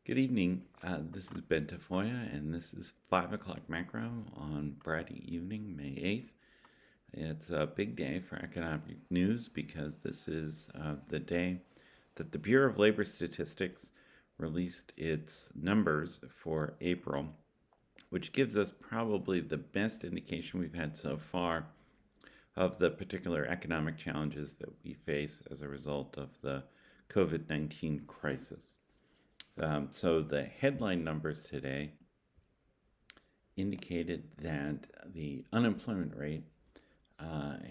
Good evening. This is Ben Tafoya, and this is 5 o'clock macro on Friday evening, May 8th. It's a big day for economic news because this is the day that the Bureau of Labor Statistics released its numbers for April, which gives us probably the best indication we've had so far of the particular economic challenges that we face as a result of the COVID-19 crisis. So the headline numbers today indicated that the unemployment rate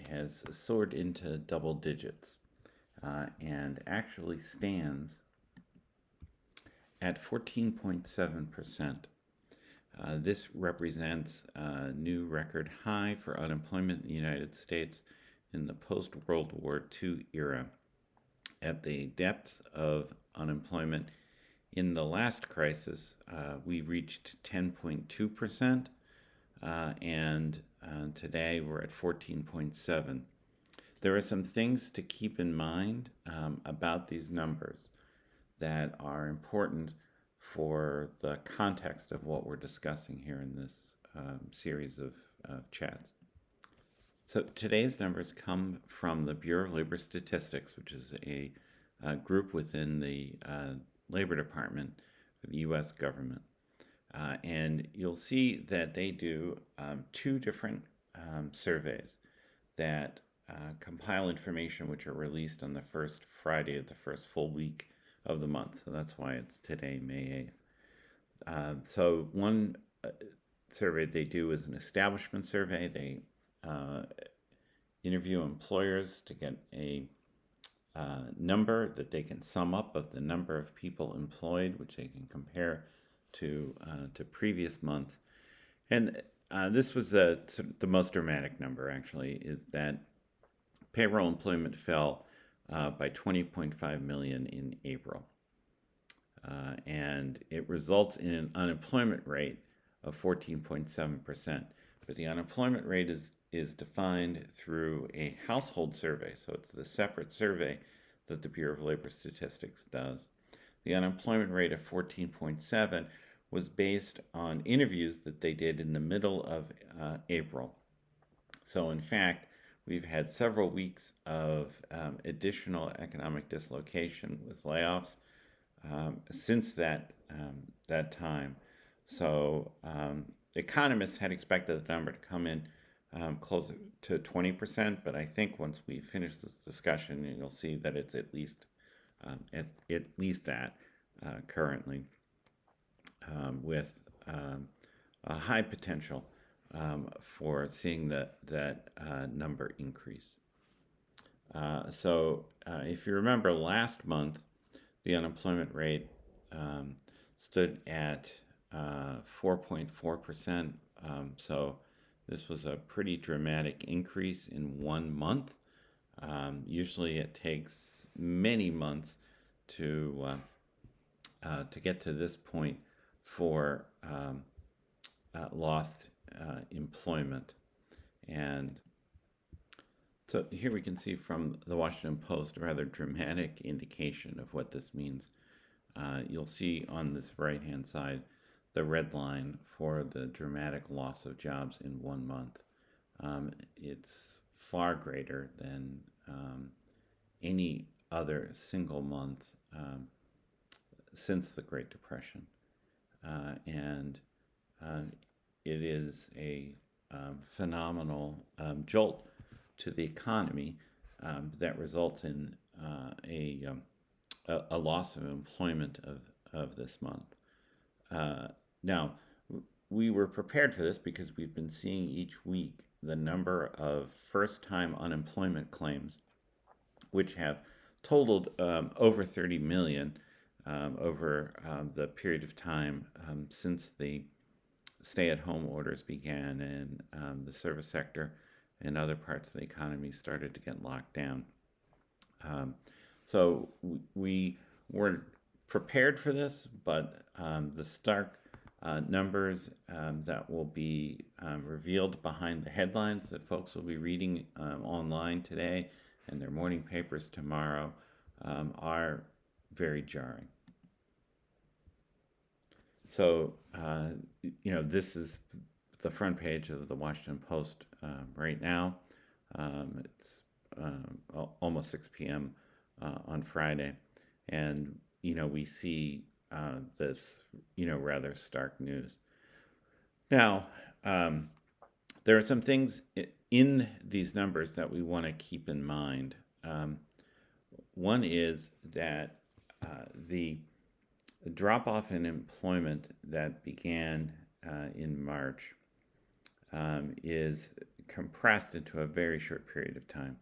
has soared into double digits and actually stands at 14.7%. This represents a new record high for unemployment in the United States in the post-World War II era. At the depths of unemployment in the last crisis, we reached 10.2%, and today we're at 14.7%. There are some things to keep in mind about these numbers that are important for the context of what we're discussing here in this series of chats. So today's numbers come from the Bureau of Labor Statistics, which is a group within the Labor Department for the U.S. government. And you'll see that they do two different surveys that compile information which are released on the first Friday of the first full week of the month. So that's why it's today, May 8th. So one survey they do is an establishment survey. They interview employers to get a number that they can sum up of the number of people employed, which they can compare to previous months. And this was the most dramatic number, actually, is that payroll employment fell by 20.5 million in April. And it results in an unemployment rate of 14.7%. But the unemployment rate is defined through a household survey. So it's the separate survey that the Bureau of Labor Statistics does. The unemployment rate of 14.7 was based on interviews that they did in the middle of April. So in fact, we've had several weeks of additional economic dislocation with layoffs since that time. So economists had expected the number to come in closer to 20%, but I think once we finish this discussion, you'll see that it's at least that currently, with a high potential for seeing that number increase. So if you remember last month, the unemployment rate stood at 4.4%. So this was a pretty dramatic increase in 1 month. Usually it takes many months to get to this point for lost employment. And so here we can see from the Washington Post a rather dramatic indication of what this means. You'll see on this right-hand side the red line for the dramatic loss of jobs in 1 month. It's far greater than any other single month since the Great Depression. And it is a phenomenal jolt to the economy that results in a loss of employment of this month. Now, we were prepared for this because we've been seeing each week the number of first-time unemployment claims, which have totaled over 30 million over the period of time since the stay-at-home orders began and the service sector and other parts of the economy started to get locked down. So we weren't prepared for this, but the stark numbers that will be revealed behind the headlines that folks will be reading online today and their morning papers tomorrow are very jarring. This is the front page of the Washington Post right now. It's almost 6 p.m. On Friday, and we see this rather stark news. Now, there are some things in these numbers that we want to keep in mind. One is that the drop off in employment that began in March is compressed into a very short period of time.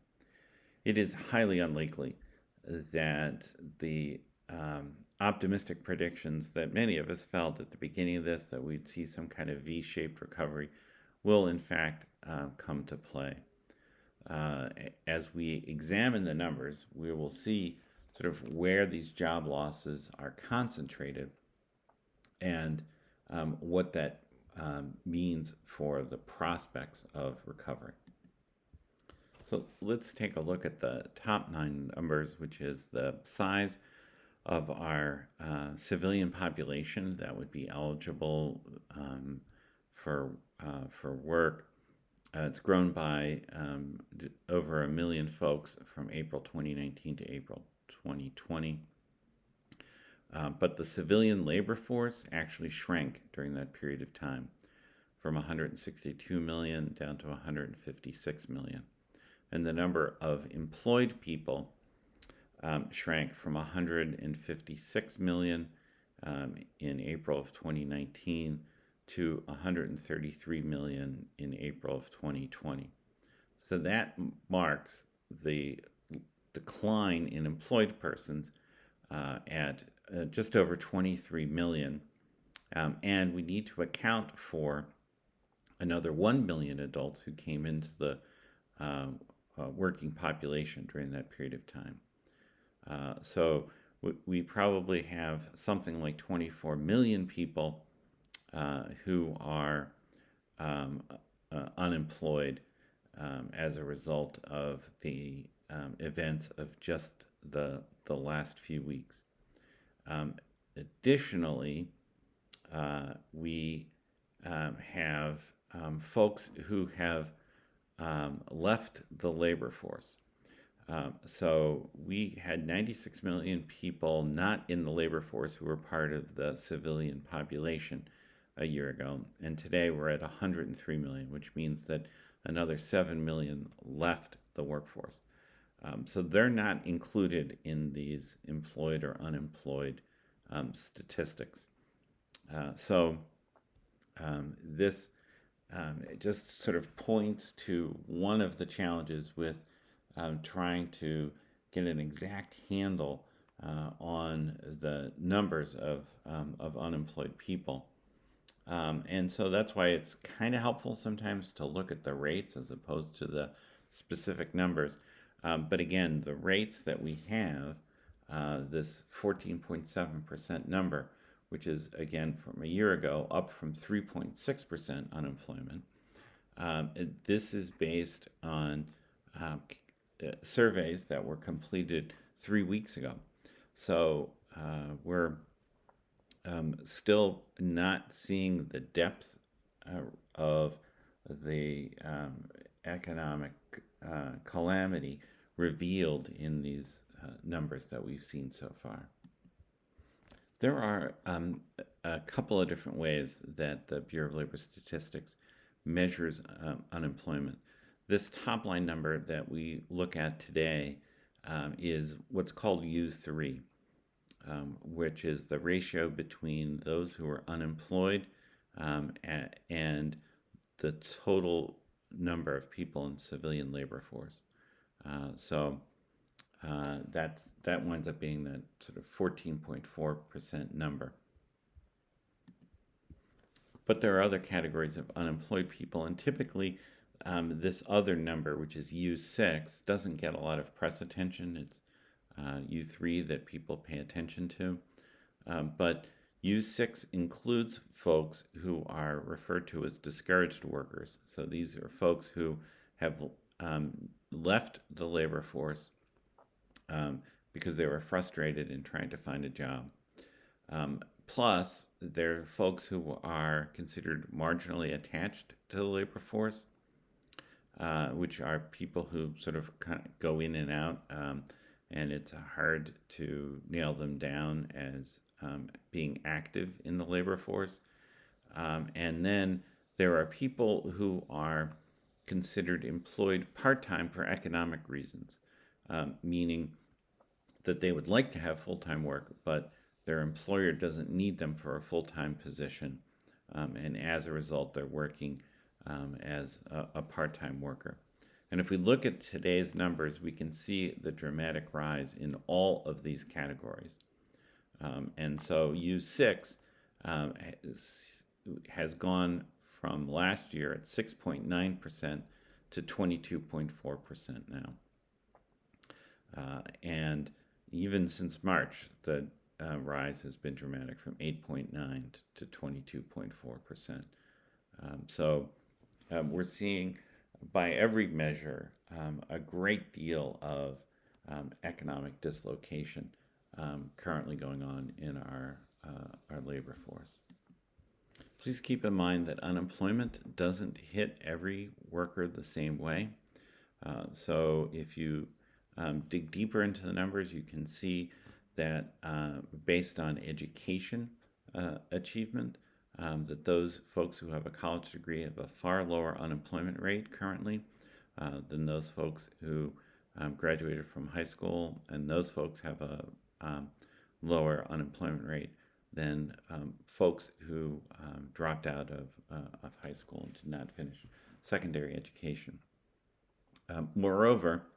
It is highly unlikely that the optimistic predictions that many of us felt at the beginning of this, that we'd see some kind of V-shaped recovery, will in fact come to play. As we examine the numbers, we will see sort of where these job losses are concentrated and what that means for the prospects of recovery. So let's take a look at the top 9 numbers, which is the size of our civilian population that would be eligible for work. It's grown by over 1 million folks from April 2019 to April 2020. But the civilian labor force actually shrank during that period of time from 162 million down to 156 million. And the number of employed people shrank from 156 million in April of 2019 to 133 million in April of 2020. So that marks the decline in employed persons at just over 23 million. And we need to account for another 1 million adults who came into the working population during that period of time. So we probably have something like 24 million people who are unemployed as a result of the events of just the last few weeks. Additionally, we have folks who have left the labor force. So we had 96 million people not in the labor force who were part of the civilian population a year ago, and today we're at 103 million, which means that another 7 million left the workforce. So they're not included in these employed or unemployed statistics. This it just sort of points to one of the challenges with trying to get an exact handle on the numbers of unemployed people. And so that's why it's kind of helpful sometimes to look at the rates as opposed to the specific numbers. But again, the rates that we have, this 14.7% number, which is, again, from a year ago, up from 3.6% unemployment. This is based on surveys that were completed 3 weeks ago. So we're still not seeing the depth of the economic calamity revealed in these numbers that we've seen so far. There are a couple of different ways that the Bureau of Labor Statistics measures unemployment. This top line number that we look at today is what's called U3, which is the ratio between those who are unemployed and the total number of people in civilian labor force. That winds up being that sort of 14.4% number. But there are other categories of unemployed people, and typically this other number, which is U6, doesn't get a lot of press attention. It's U3 that people pay attention to. But U6 includes folks who are referred to as discouraged workers. So these are folks who have left the labor force because they were frustrated in trying to find a job. Plus, there are folks who are considered marginally attached to the labor force, which are people who sort of kind of go in and out, and it's hard to nail them down as being active in the labor force. And then there are people who are considered employed part-time for economic reasons, meaning that they would like to have full-time work, but their employer doesn't need them for a full-time position. And as a result, they're working as a part-time worker. And if we look at today's numbers, we can see the dramatic rise in all of these categories. And so U6 has gone from last year at 6.9% to 22.4% now. And even since March, the rise has been dramatic from 8.9 to 22.4%. So we're seeing, by every measure, a great deal of economic dislocation currently going on in our labor force. Please keep in mind that unemployment doesn't hit every worker the same way. So if you dig deeper into the numbers, you can see that based on education achievement, that those folks who have a college degree have a far lower unemployment rate currently than those folks who graduated from high school, and those folks have a lower unemployment rate than folks who dropped out of high school and did not finish secondary education. Moreover,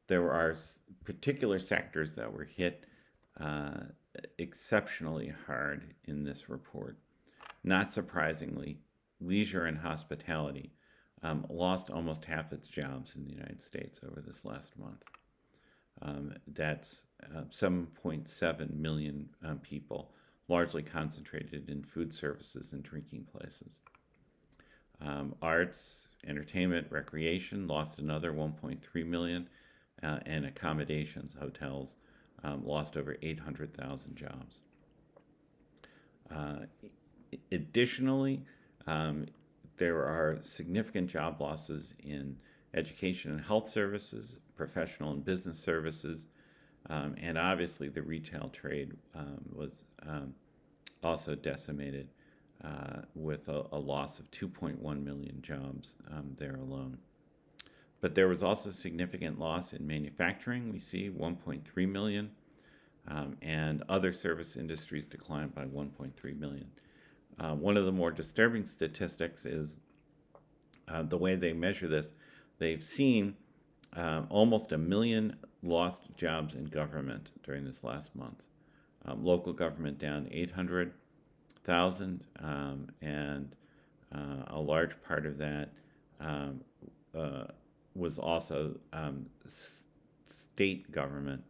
there are particular sectors that were hit exceptionally hard in this report. Not surprisingly, leisure and hospitality lost almost half its jobs in the United States over this last month. That's 7.7 million people, largely concentrated in food services and drinking places. Arts, entertainment, recreation lost another 1.3 million, and accommodations, hotels, lost over 800,000 jobs. Additionally, there are significant job losses in education and health services, professional and business services, and obviously the retail trade was also decimated with a loss of 2.1 million jobs there alone. But there was also significant loss in manufacturing. We see 1.3 million, and other service industries declined by 1.3 million. One of the more disturbing statistics is the way they measure this. They've seen almost 1 million lost jobs in government during this last month. Local government down 800,000, and a large part of that was also state government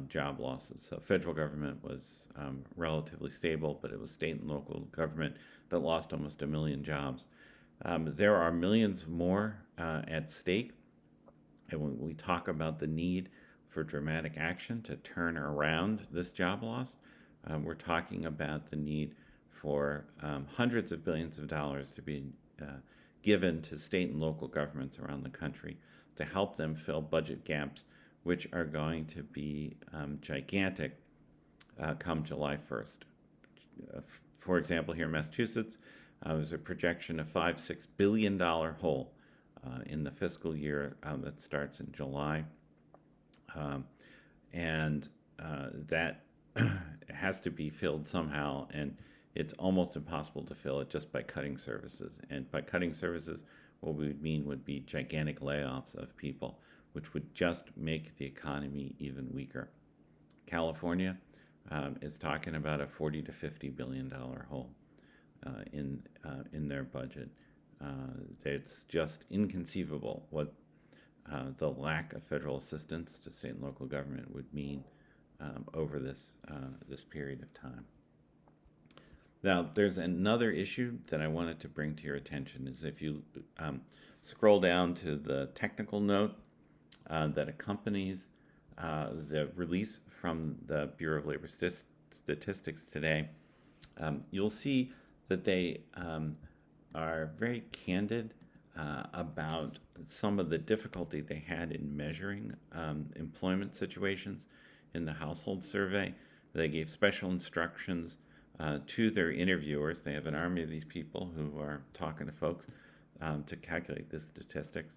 job losses. So federal government was relatively stable, but it was state and local government that lost almost 1 million jobs. There are millions more at stake, and when we talk about the need for dramatic action to turn around this job loss, we're talking about the need for hundreds of billions of dollars to be given to state and local governments around the country to help them fill budget gaps, which are going to be gigantic come July 1st. For example, here in Massachusetts, there's a projection of $5-6 billion hole in the fiscal year that starts in July. And that has to be filled somehow, and it's almost impossible to fill it just by cutting services. And by cutting services, what we would mean would be gigantic layoffs of people, which would just make the economy even weaker. California is talking about a $40-50 billion hole in their budget. It's just inconceivable what the lack of federal assistance to state and local government would mean over this period of time. Now, there's another issue that I wanted to bring to your attention. Is if you scroll down to the technical note that accompanies the release from the Bureau of Labor statistics today, you'll see that they are very candid about some of the difficulty they had in measuring employment situations in the household survey. They gave special instructions to their interviewers. They have an army of these people who are talking to folks to calculate the statistics.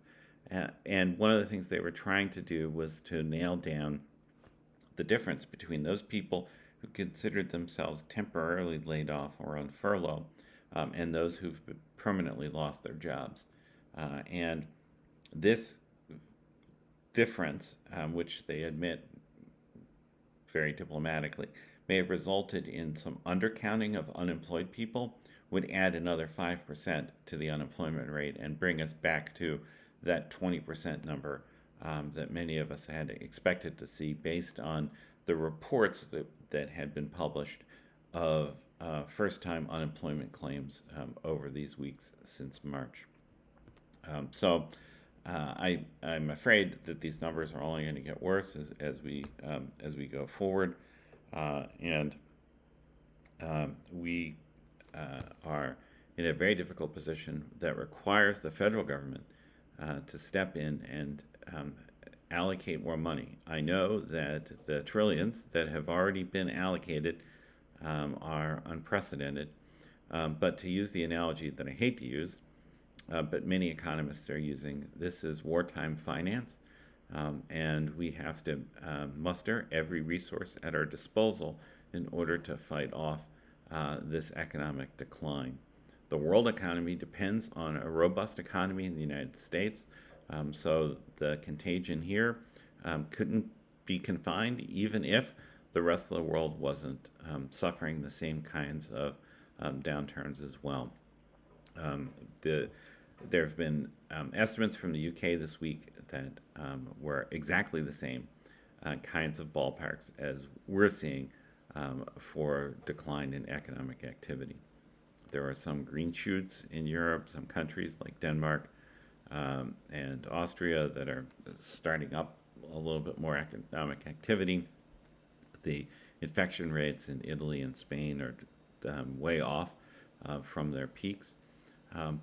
And one of the things they were trying to do was to nail down the difference between those people who considered themselves temporarily laid off or on furlough and those who've permanently lost their jobs. And this difference, which they admit very diplomatically, may have resulted in some undercounting of unemployed people, would add another 5% to the unemployment rate and bring us back to that 20% number that many of us had expected to see based on the reports that had been published of first-time unemployment claims over these weeks since March. I'm afraid that these numbers are only going to get worse as we go forward, and we are in a very difficult position that requires the federal government to step in and allocate more money. I know that the trillions that have already been allocated are unprecedented, but to use the analogy that I hate to use, but many economists are using, this is wartime finance, and we have to muster every resource at our disposal in order to fight off this economic decline. The world economy depends on a robust economy in the United States, so the contagion here couldn't be confined even if the rest of the world wasn't suffering the same kinds of downturns as well. There have been estimates from the UK this week that were exactly the same kinds of ballparks as we're seeing for decline in economic activity. There are some green shoots in Europe, some countries like Denmark and Austria that are starting up a little bit more economic activity. The infection rates in Italy and Spain are way off from their peaks.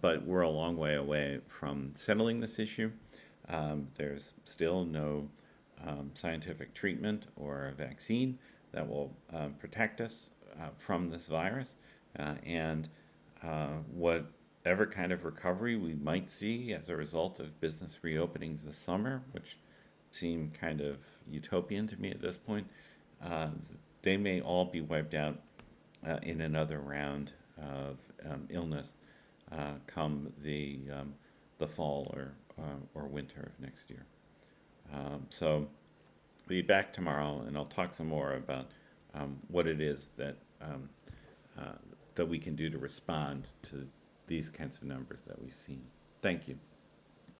But we're a long way away from settling this issue. There's still no scientific treatment or vaccine that will protect us from this virus. And whatever kind of recovery we might see as a result of business reopenings this summer, which seem kind of utopian to me at this point, they may all be wiped out in another round of illness come the fall or winter of next year. So we'll be back tomorrow, and I'll talk some more about what it is that that we can do to respond to these kinds of numbers that we've seen. Thank you.